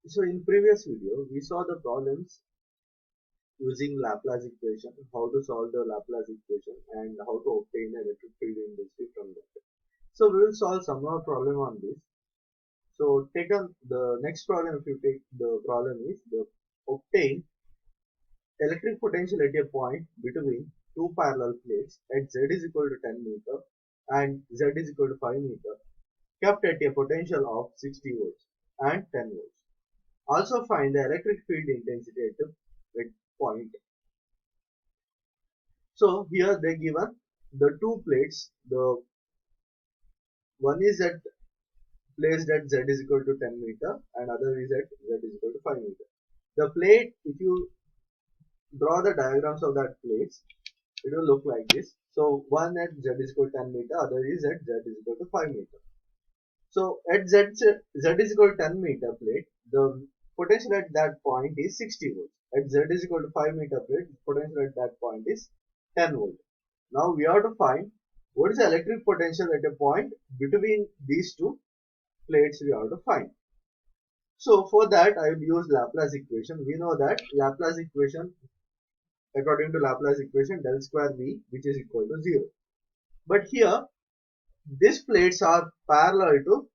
So in previous video, we saw the problems using Laplace equation, how to solve the Laplace equation and how to obtain the electric field intensity from that. So we will solve some more problem on this. So take on the next problem. If you take the problem is the obtain electric potential at a point between two parallel plates at z is equal to 10 meter and z is equal to 5 meter kept at a potential of 60 volts and 10 volts. Also find the electric field intensity at the point. So here they given the two plates. The one is at placed at z is equal to 10 meter and other is at z is equal to 5 meter. The plate, if you draw the diagrams of that plates, it will look like this. So one at z is equal to 10 meter, other is at z is equal to 5 meter. So at z is equal to 10 meter plate, the potential at that point is 60 volts. At z is equal to 5 meter plate, potential at that point is 10 volt. Now we have to find what is the electric potential at a point between these two plates we have to find. So for that I will use Laplace equation. We know that Laplace equation, according to Laplace equation, del square V which is equal to 0. But here these plates are parallel to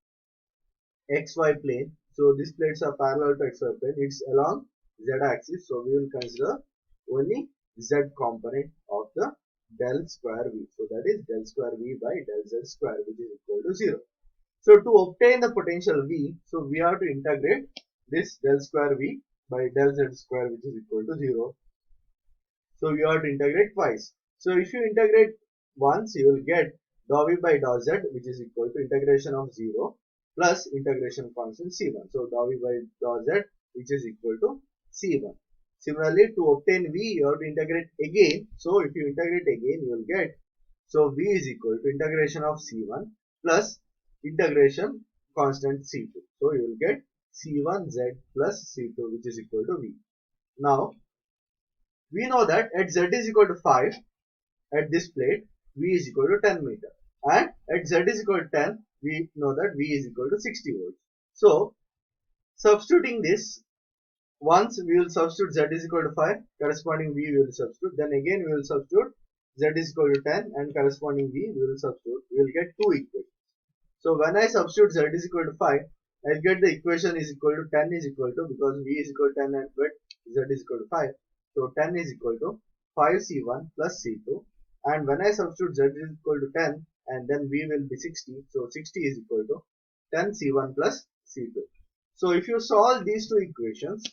xy plane. So these plates are parallel to xy plane. It's along z axis. So we will consider only z component of the del square V. So that is del square V by del z square which is equal to 0. So to obtain the potential V, so we have to integrate this del square V by del z square which is equal to 0. So you have to integrate twice. So if you integrate once, you will get dou v by dou z which is equal to integration of 0 plus integration constant c1. So dou v by dou z which is equal to c1. Similarly, to obtain v, you have to integrate again. So if you integrate again, you will get, so v is equal to integration of c1 plus integration constant c2. So you will get c1z plus c2 which is equal to v. Now we know that at z is equal to 5 at this plate, v is equal to 10 meter, and at z is equal to 10 we know that v is equal to 60 volts. So substituting this, once we will substitute z is equal to 5, corresponding v we will substitute, then again we will substitute z is equal to 10 and corresponding v we will substitute, we will get two equations. So when I substitute z is equal to 5, I'll get the equation is equal to 10 is equal to, because v is equal to 10 and but z is equal to 5. So 10 is equal to 5c1 plus c2. And when I substitute z is equal to 10 and then v will be 60. So 60 is equal to 10c1 plus c2. So if you solve these two equations,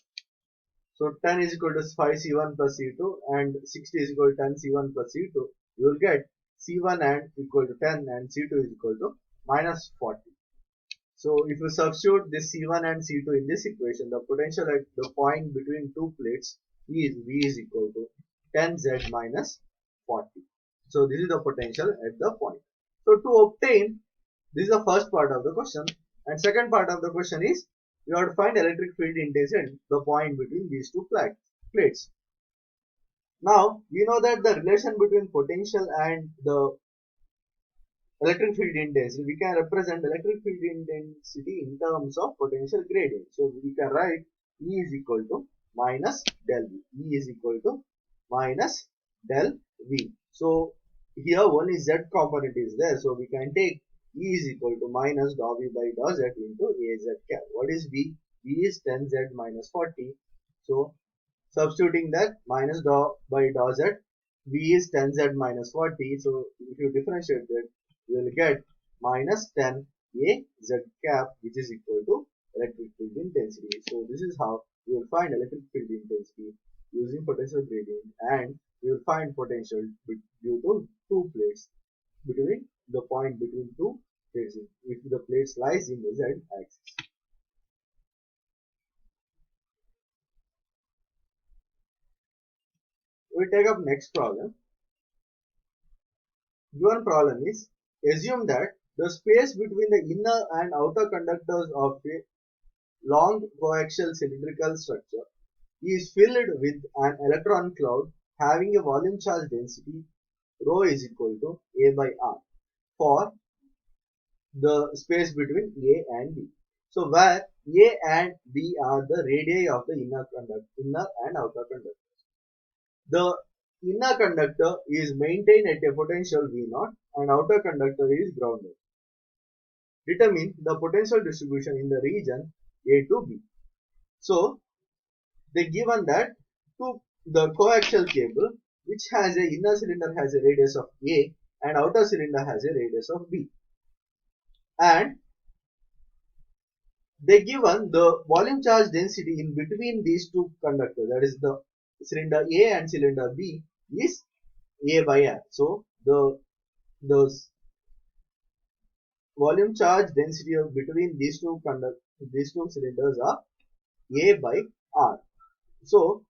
so 10 is equal to 5c1 plus c2 and 60 is equal to 10c1 plus c2, you will get c1 and equal to 10 and c2 is equal to minus 40. So if you substitute this C1 and C2 in this equation, the potential at the point between two plates is V is equal to 10Z minus 40. So this is the potential at the point. So to obtain, this is the first part of the question, and second part of the question is you have to find electric field intensity at the point between these two plates. Now we know that the relation between potential and the electric field intensity, we can represent electric field intensity in terms of potential gradient. So we can write E is equal to minus del V. E is equal to minus del V. So here only Z component is there. So we can take E is equal to minus dou V by dou Z into AZ cap. What is V? V is 10Z minus 40. So substituting that minus dou by dou Z, V is 10Z minus 40. So if you differentiate that, you will get minus 10 A Z cap which is equal to electric field intensity. So this is how you will find electric field intensity using potential gradient, and you will find potential due to two plates between the point between two plates if the plates lies in the Z axis. We take up next problem. Given problem is, assume that the space between the inner and outer conductors of a long coaxial cylindrical structure is filled with an electron cloud having a volume charge density rho is equal to A by R for the space between A and B. So where A and B are the radii of the inner and outer conductor. The inner conductor is maintained at a potential V0 and outer conductor is grounded. Determine the potential distribution in the region A to B. So they given that to the coaxial cable which has a inner cylinder has a radius of A and outer cylinder has a radius of B, and they given the volume charge density in between these two conductors, that is the cylinder A and cylinder B is A by R. So the volume charge density of between these two cylinders are A by R. So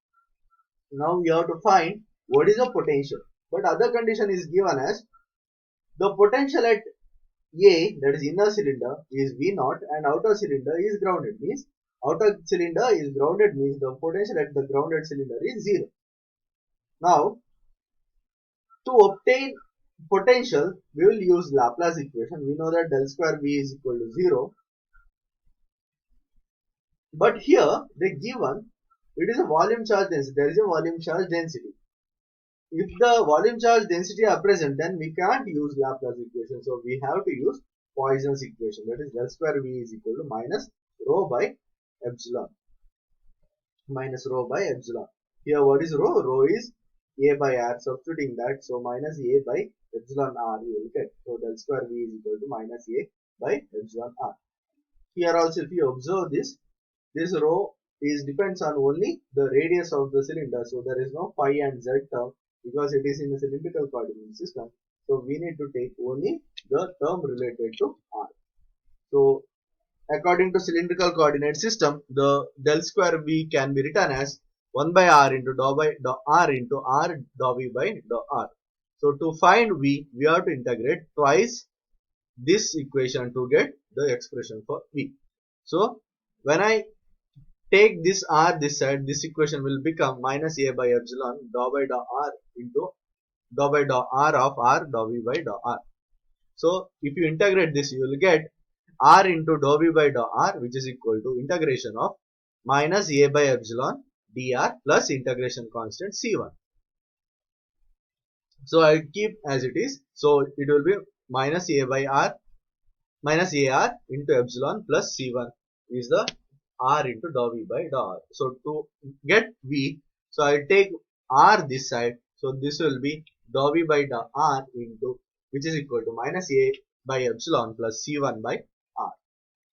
now we have to find what is the potential. But other condition is given as the potential at A, that is inner cylinder, is V0 and outer cylinder is grounded. Means outer cylinder is grounded means the potential at the grounded cylinder is 0. Now to obtain potential we will use Laplace equation. We know that del square V is equal to 0. But here they given it is a volume charge density. There is a volume charge density. If the volume charge density are present, then we can't use Laplace equation. So we have to use Poisson's equation. That is del square V is equal to minus rho by epsilon. Minus rho by epsilon. Here what is rho? Rho is A by R. Substituting that, so minus A by epsilon R you will get. So del square V is equal to minus A by epsilon R. Here also if you observe this rho is depends on only the radius of the cylinder. So there is no phi and z term because it is in a cylindrical coordinate system. So we need to take only the term related to R. So according to cylindrical coordinate system, the del square V can be written as 1 by R into dou by dou R into R dou V by dou R. So to find V, we have to integrate twice this equation to get the expression for V. So when I take this R this side, this equation will become minus A by epsilon dou by dou R into dou by dou R of R dou V by dou R. So if you integrate this, you will get R into dou V by dou R, which is equal to integration of minus A by epsilon dr plus integration constant C1. So I will keep as it is. So it will be minus A by R minus AR into epsilon plus C1 is the R into dou V by dou R. So to get V, so I will take R this side. So this will be dou V by dou R into, which is equal to minus A by epsilon plus C1 by R.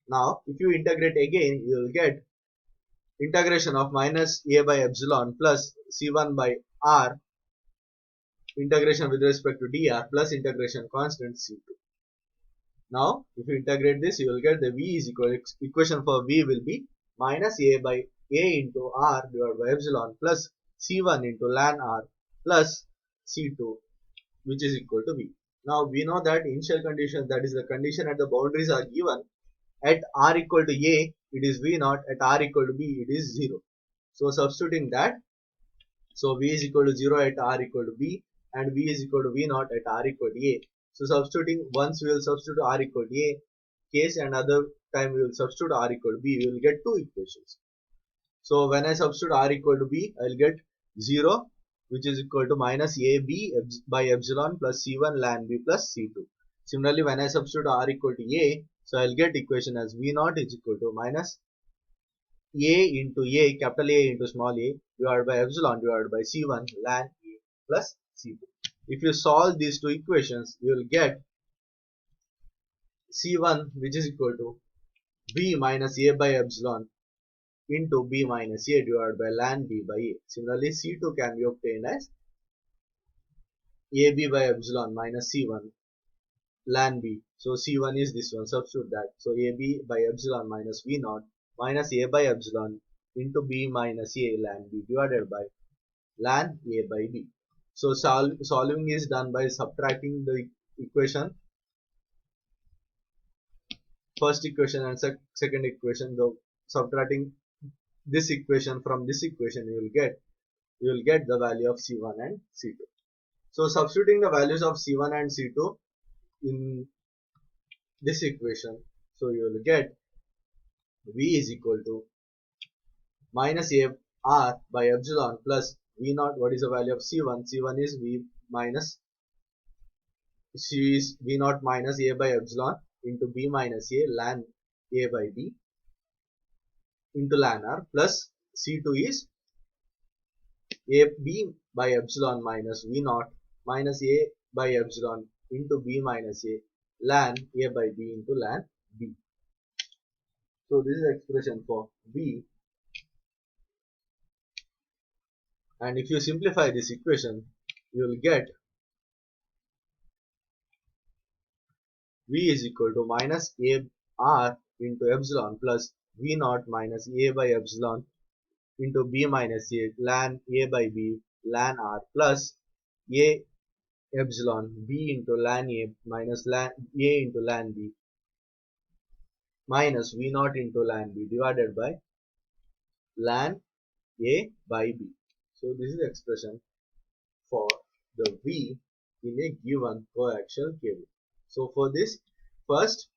Now if you integrate again, you will get integration of minus A by epsilon plus C1 by R integration with respect to dr plus integration constant C2. Now if you integrate this, you will get the V is equal, equation for V will be minus A by A into R divided by epsilon plus C1 into ln R plus C2, which is equal to V. Now we know that initial condition, that is the condition at the boundaries, are given. At R equal to A it is V0, at R equal to B it is 0. So substituting that, so V is equal to 0 at R equal to B and V is equal to V0 at R equal to A. So substituting, once we will substitute R equal to A case and other time we will substitute R equal to B, we will get two equations. So when I substitute R equal to B, I will get 0, which is equal to minus AB by epsilon plus C1 ln B plus C2. Similarly, when I substitute R equal to A, so I will get equation as V0 is equal to minus A into A, capital A into small a divided by epsilon divided by C1 ln A plus C2. If you solve these two equations, you will get C1, which is equal to V minus A by epsilon into B minus A divided by ln B by A. Similarly, C2 can be obtained as AB by epsilon minus C1 ln B. So C1 is this one, substitute that. So AB by epsilon minus V0 minus A by epsilon into B minus A ln B divided by ln A by B. So solving is done by subtracting the equation, first equation and second equation. Though subtracting this equation from this equation, you will get the value of C1 and C2. So substituting the values of C1 and C2 in this equation, so you will get V is equal to minus A R by epsilon plus V naught. What is the value of C1? C1 is V minus C is V naught minus A by epsilon into B minus A ln A by B into ln R plus C2 is A B by epsilon minus V naught minus A by epsilon into B minus A ln A by B into ln B. So this is the expression for V, and if you simplify this equation, you will get V is equal to minus A R into epsilon plus V naught minus A by epsilon into B minus A ln A by B ln R plus A epsilon B into ln A minus ln A into ln B minus V naught into ln B divided by ln A by B. So this is the expression for the V in a given coaxial cable. So for this, first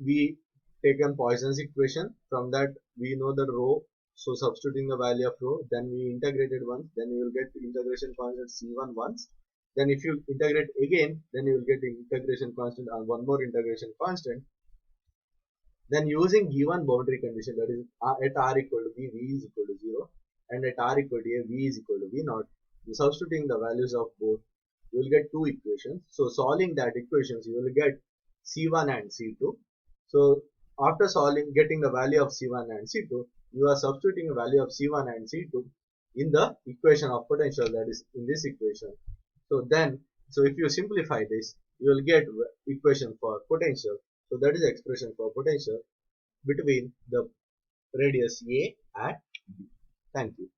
we taken Poisson's equation. From that we know the rho. So substituting the value of rho, then we integrated once, then you will get integration constant C1 once. Then if you integrate again, then you will get integration constant and one more integration constant. Then using given boundary condition, that is at r equal to b, v is equal to 0, and at r equal to a, v is equal to v naught. Substituting the values of both, you will get two equations. So solving that equations, you will get C1 and C2. So after solving, getting the value of C1 and C2, you are substituting the value of C1 and C2 in the equation of potential, that is in this equation. So if you simplify this, you will get equation for potential. So that is the expression for potential between the radius A and B. Thank you.